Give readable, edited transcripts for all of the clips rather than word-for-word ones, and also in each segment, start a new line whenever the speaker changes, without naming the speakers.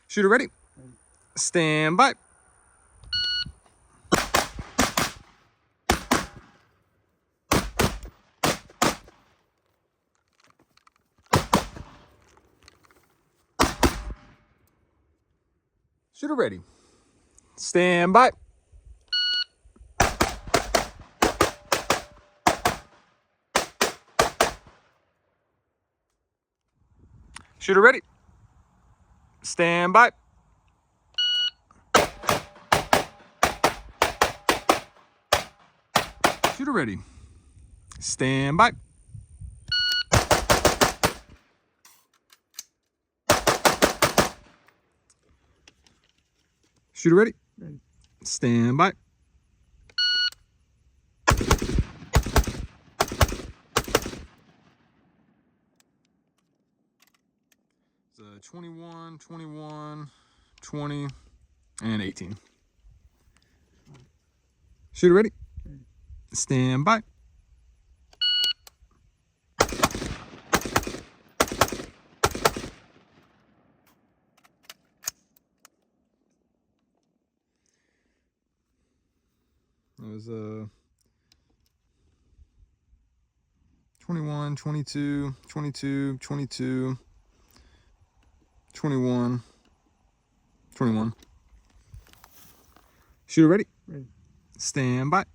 Shooter ready. Stand by. Shooter ready. Stand by. Shooter ready. Stand by. Shooter ready. Stand by. Shooter ready. Stand by. It's 21, 21, 20, and 18. Shooter ready. Stand by. It was 21, 22, 22, 22, 21, 21. Shooter ready. Stand by. It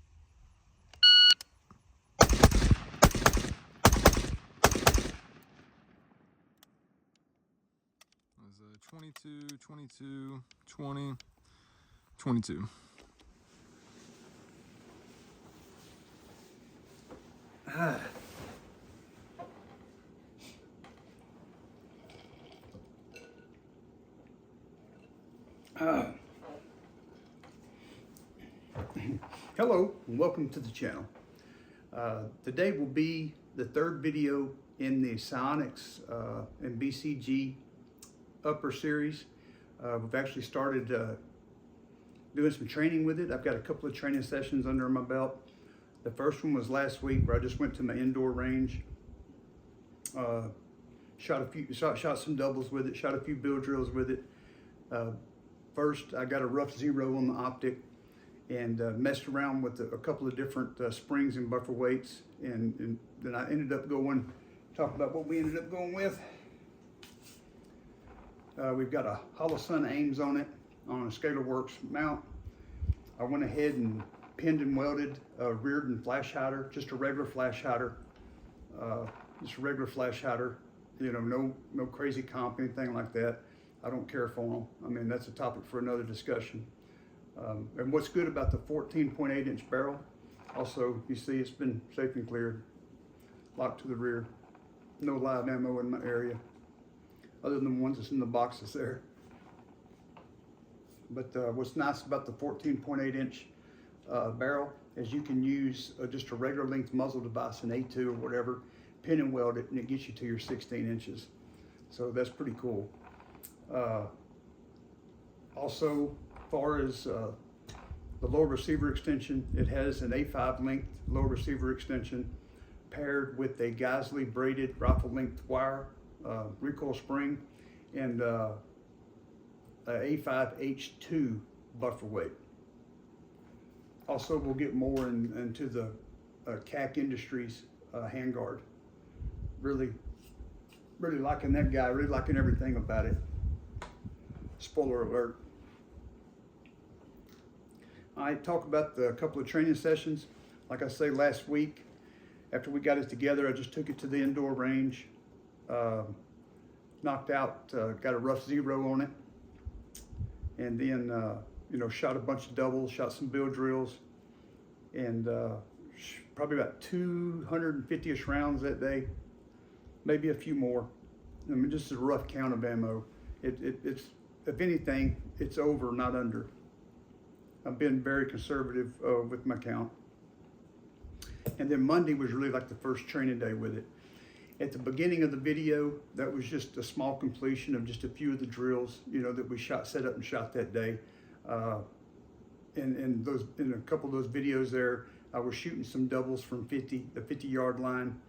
was 22, 22, 20, 22.
Hello and welcome to the channel. Today will be the third video in the Sionics and BCG upper series. We've actually started doing some training with it. I've got a couple of training sessions under my belt. The first one was last week where I just went to my indoor range, shot some doubles with it, shot a few bill drills with it. First, I got a rough zero on the optic and messed around with a couple of different springs and buffer weights, and then I ended up talk about what we ended up going with. We've got a Hollow Sun Ames on it on a ScalarWorks mount. I went ahead and pinned and welded a Reardon flash hider, just a regular flash hider, you know, no crazy comp, anything like that. I don't care for them. I mean, that's a topic for another discussion. And what's good about the 14.8 inch barrel, also, you see it's been safe and cleared, locked to the rear. No live ammo in my area, other than the ones that's in the boxes there. But what's nice about the 14.8 inch barrel is you can use just a regular length muzzle device, an A2 or whatever, pin and weld it, and it gets you to your 16 inches. So that's pretty cool. Also, as far as the lower receiver extension, it has an A5 length lower receiver extension paired with a Geisley braided rifle length wire, recoil spring, and a A5H2 buffer weight. Also, we'll get more into the CAC Industries handguard. Really liking that guy, really liking everything about it. Spoiler alert. I talk about the couple of training sessions. Like I say, last week, after we got it together, I just took it to the indoor range, knocked out, got a rough zero on it, and then you know, shot a bunch of doubles, shot some bill drills, and probably about 250-ish rounds that day, maybe a few more. I mean, just a rough count of ammo. It's, if anything, it's over, not under. I've been very conservative with my count. And then Monday was really like the first training day with it. At the beginning of the video, that was just a small completion of just a few of the drills, you know, that we set up and shot that day. In a couple of those videos there, I was shooting some doubles from the 50-yard line,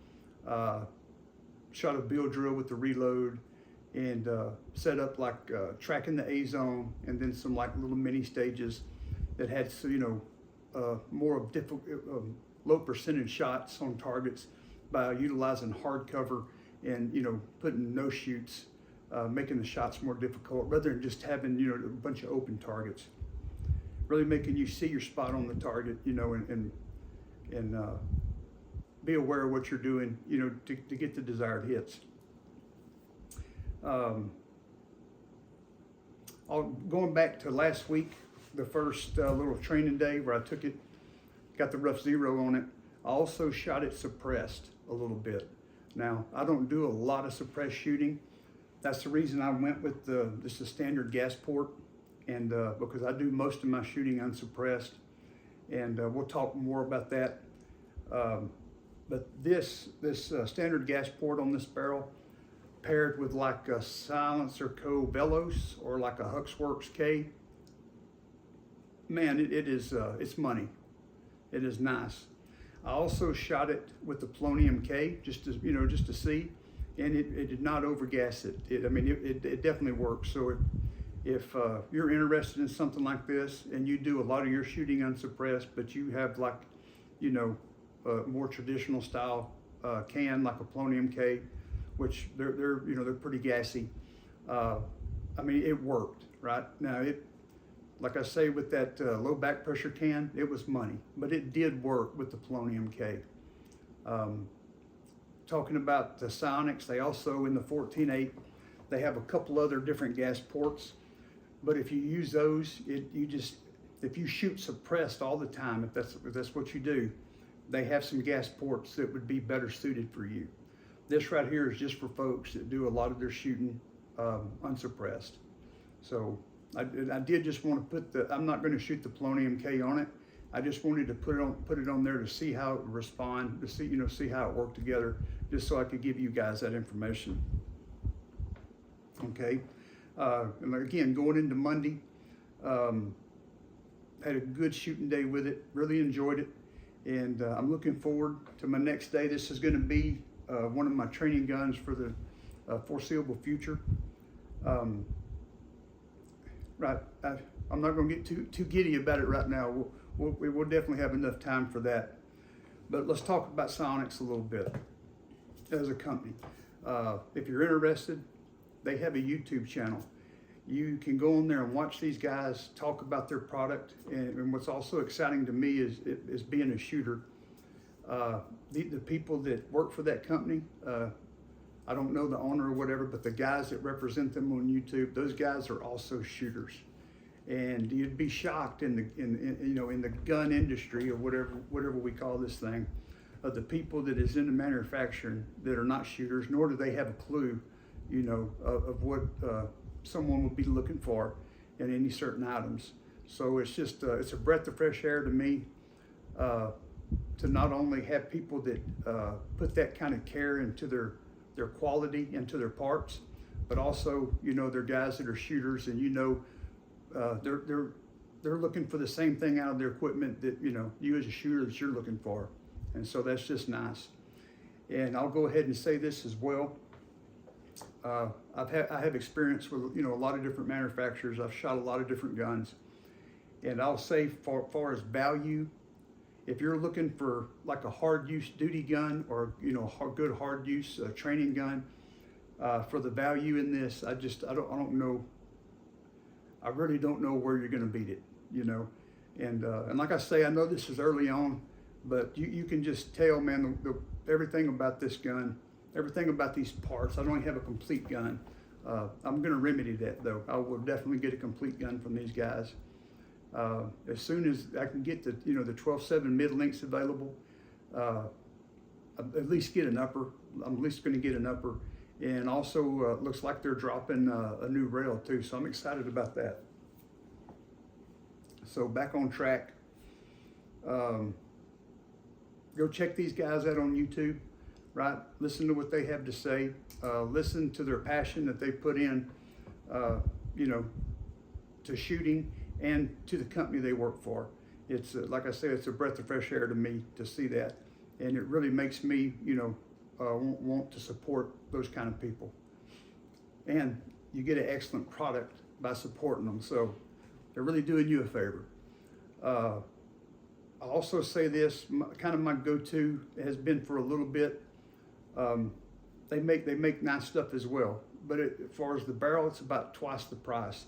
shot a bill drill with the reload, and set up like tracking the A zone, and then some like little mini stages that had, so, more of low percentage shots on targets by utilizing hard cover and putting no shoots, making the shots more difficult rather than just having a bunch of open targets. Really making you see your spot on the target, and be aware of what you're doing, to get the desired hits. Going back to last week, the first little training day where I took it, got the rough zero on it. I also shot it suppressed a little bit. Now, I don't do a lot of suppressed shooting. That's the reason I went with just a standard gas port, and because I do most of my shooting unsuppressed, and we'll talk more about that. But this standard gas port on this barrel, paired with like a Silencer Co. Velos or like a Huxworks K, man, it's money. It is nice. I also shot it with the Polonium K just to see, and it did not overgas it. It definitely works. So if you're interested in something like this and you do a lot of your shooting unsuppressed, but you have like a more traditional style can like a Polonium K, which they're pretty gassy. It worked right now. Like I say, with that low back pressure can, it was money, but it did work with the Polonium K. Talking about the Sionics, they also, in the 14.8, they have a couple other different gas ports, but if you use those, if you shoot suppressed all the time, if that's what you do, they have some gas ports that would be better suited for you. This right here is just for folks that do a lot of their shooting unsuppressed. So I did just want to put I'm not going to shoot the Polonium K on it. I just wanted to put it on there to see how it would respond, to see how it worked together, just so I could give you guys that information. Okay, and again, going into Monday, had a good shooting day with it, really enjoyed it, and I'm looking forward to my next day. This is going to be one of my training guns for the foreseeable future. Right, I'm not going to get too giddy about it right now. We'll definitely have enough time for that. But let's talk about Sionics a little bit as a company. If you're interested, they have a YouTube channel. You can go on there and watch these guys talk about their product. And what's also exciting to me is being a shooter. The people that work for that company, I don't know the owner or whatever, but the guys that represent them on YouTube, those guys are also shooters. And you'd be shocked in the gun industry, or whatever we call this thing, of the people that is into manufacturing that are not shooters, nor do they have a clue, of what someone would be looking for in any certain items. So it's just it's a breath of fresh air to me, to not only have people that put that kind of care into their quality, into their parts, but also they're guys that are shooters, and they're looking for the same thing out of their equipment that you as a shooter that you're looking for. And so that's just nice. And I'll go ahead and say this as well. I have experience with a lot of different manufacturers. I've shot a lot of different guns, and I'll say for far as value, if you're looking for like a hard use duty gun, or a good hard use training gun, for the value in this, I don't know. I really don't know where you're going to beat it, And like I say, I know this is early on, but you can just tell, man, everything about this gun, everything about these parts. I don't have a complete gun. I'm going to remedy that, though. I will definitely get a complete gun from these guys. As soon as I can get the 12.7 mid links available, at least get an upper. I'm at least going to get an upper, and also looks like they're dropping a new rail too. So I'm excited about that. So back on track. Go check these guys out on YouTube, right? Listen to what they have to say. Listen to their passion that they put in, to shooting and to the company they work for. It's like I said, it's a breath of fresh air to me to see that, and it really makes me, want to support those kind of people. and you get an excellent product by supporting them. So they're really doing you a favor. I'll also say this, kind of my go-to has been for a little bit. They make nice stuff as well, but as far as the barrel, it's about twice the price.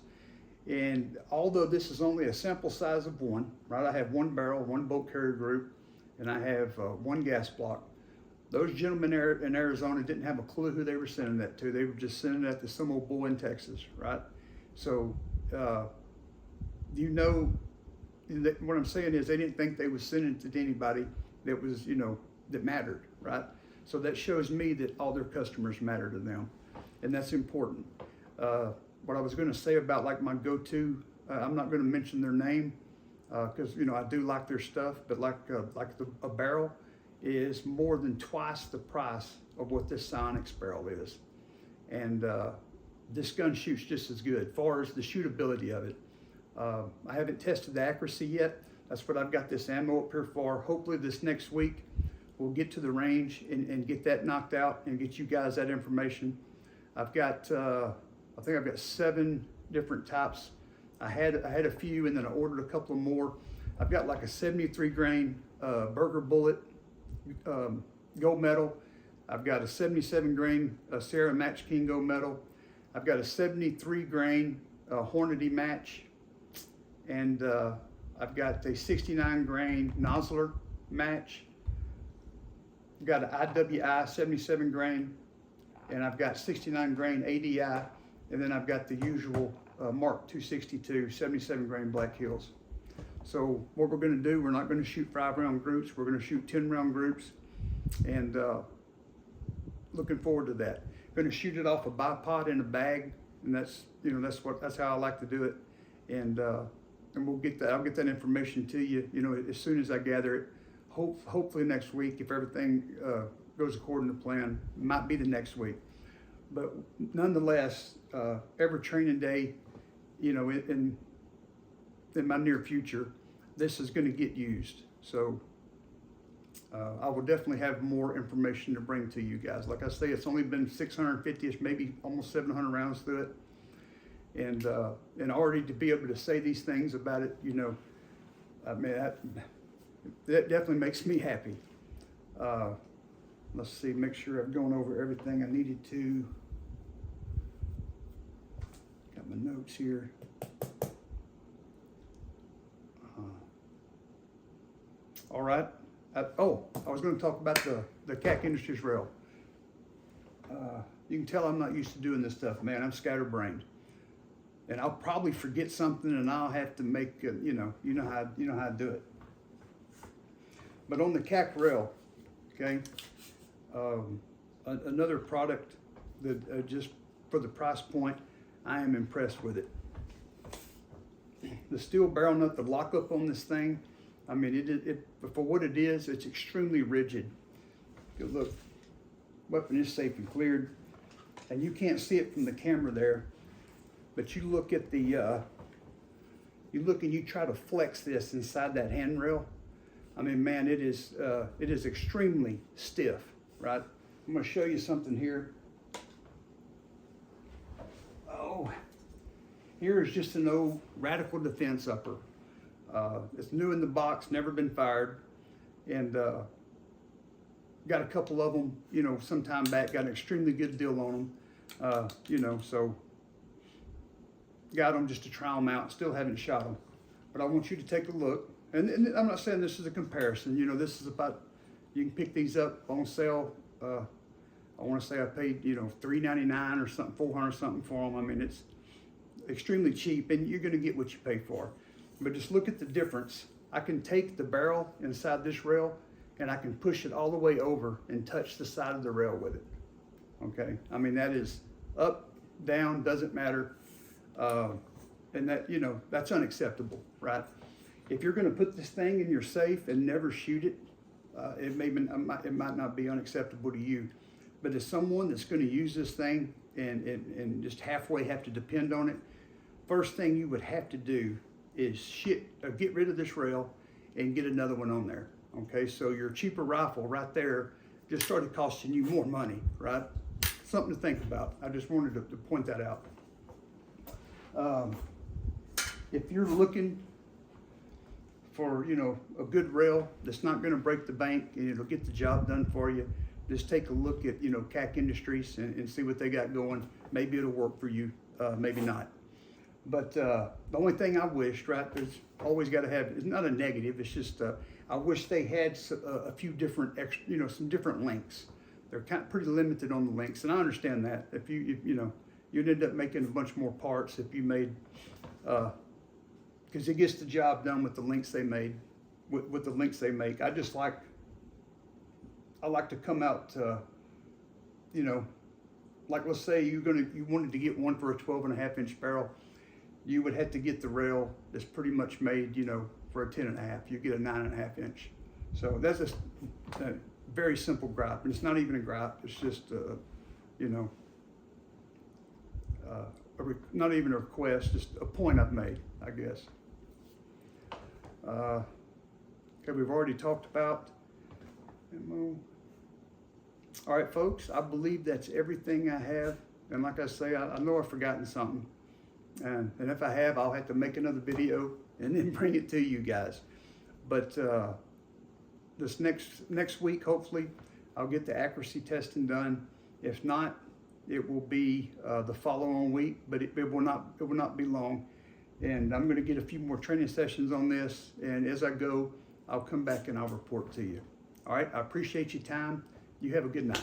And although this is only a sample size of one, right? I have one barrel, one bolt carrier group, and I have one gas block. Those gentlemen in Arizona didn't have a clue who they were sending that to. They were just sending that to some old boy in Texas, right? So, you know, what I'm saying is they didn't think they was sending it to anybody that was, you know, that mattered, right? So that shows me that all their customers matter to them, and that's important. What I was going to say about like my go-to, I'm not going to mention their name because you know I do like their stuff, but a barrel is more than twice the price of what this Sionics barrel is, and this gun shoots just as good. As far as the shootability of it, I haven't tested the accuracy yet. That's what I've got this ammo up here for. Hopefully this next week we'll get to the range and get that knocked out and get you guys that information. I've got, I think I've got 7 different types. I had a few and then I ordered a couple of more. I've got like a 73 grain Burger Bullet gold medal. I've got a 77 grain Sierra Match King gold medal. I've got a 73 grain Hornady Match. And I've got a 69 grain Nosler Match. I've got an IWI 77 grain, and I've got 69 grain ADI, and then I've got the usual Mark 262 77 grain Black Hills. So what we're going to do, we're not going to shoot 5-round groups. We're going to shoot 10-round groups, and looking forward to that. Going to shoot it off a bipod in a bag, and that's how I like to do it, and we'll get that. I'll get that information to you, you know, as soon as I gather it. Hopefully next week, if everything goes according to plan. Might be the next week, but nonetheless, every training day, you know, in my near future, this is going to get used. So I will definitely have more information to bring to you guys. Like I say, it's only been 650ish, maybe almost 700 rounds through it. And already to be able to say these things about it, you know, I mean, that definitely makes me happy. Let's see, make sure I've gone over everything I needed to. Got my notes here. All right. I was going to talk about the CAC Industries rail. You can tell I'm not used to doing this stuff, man. I'm scatterbrained. And I'll probably forget something, and I'll have to make you know how to do it. But on the CAC rail, okay, another product that just for the price point, I am impressed with it. The steel barrel nut, the lockup on this thing, I mean, it for what it is, it's extremely rigid. Good look, weapon is safe and cleared, and you can't see it from the camera there. But you look at the, you look and you try to flex this inside that handrail. I mean, man, it is extremely stiff, right? I'm gonna show you something here. Oh, here is just an old Radical Defense upper. It's new in the box, never been fired. And got a couple of them, you know, some time back, got an extremely good deal on them. You know, so got them just to try them out. Still haven't shot them, but I want you to take a look. And I'm not saying this is a comparison. You know, this is about, you can pick these up on sale. I want to say I paid, you know, $3.99 or something, $400 something for them. I mean, it's extremely cheap, and you're going to get what you pay for. But just look at the difference. I can take the barrel inside this rail, and I can push it all the way over and touch the side of the rail with it. Okay, I mean, that is up, down, doesn't matter. And that, you know, that's unacceptable, right? If you're going to put this thing in your safe and never shoot it, it might not be unacceptable to you. But as someone that's going to use this thing and just halfway have to depend on it, first thing you would have to do is get rid of this rail and get another one on there. Okay, so your cheaper rifle right there just started costing you more money, right? something to think about. I just wanted to point that out. If you're looking for, you know, a good rail that's not going to break the bank and it'll get the job done for you, just take a look at, you know, CAC Industries and see what they got going. Maybe it'll work for you, maybe not. But the only thing I wished, right, there's always got to have, it's not a negative, it's just, I wish they had a few different, you know, some different links. They're kind of pretty limited on the links, and I understand that. If you know, you'd end up making a bunch more parts if you made, because it gets the job done with the links they made, with the links they make. I like to come out, you know, like let's say you wanted to get one for a 12.5-inch barrel, you would have to get the rail that's pretty much made, you know, for a 10.5. You get a 9.5-inch. So that's a very simple gripe, and it's not even a gripe. It's just, you know, not even a request, just a point I've made, I guess. Okay, we've already talked about ammo. All right, folks, I believe that's everything I have. And like I say, I know I've forgotten something. And if I have, I'll have to make another video and then bring it to you guys. But this next week, hopefully, I'll get the accuracy testing done. If not, it will be the following week, but it will not be long. And I'm going to get a few more training sessions on this. And as I go, I'll come back and I'll report to you. All right, I appreciate your time. You have a good night.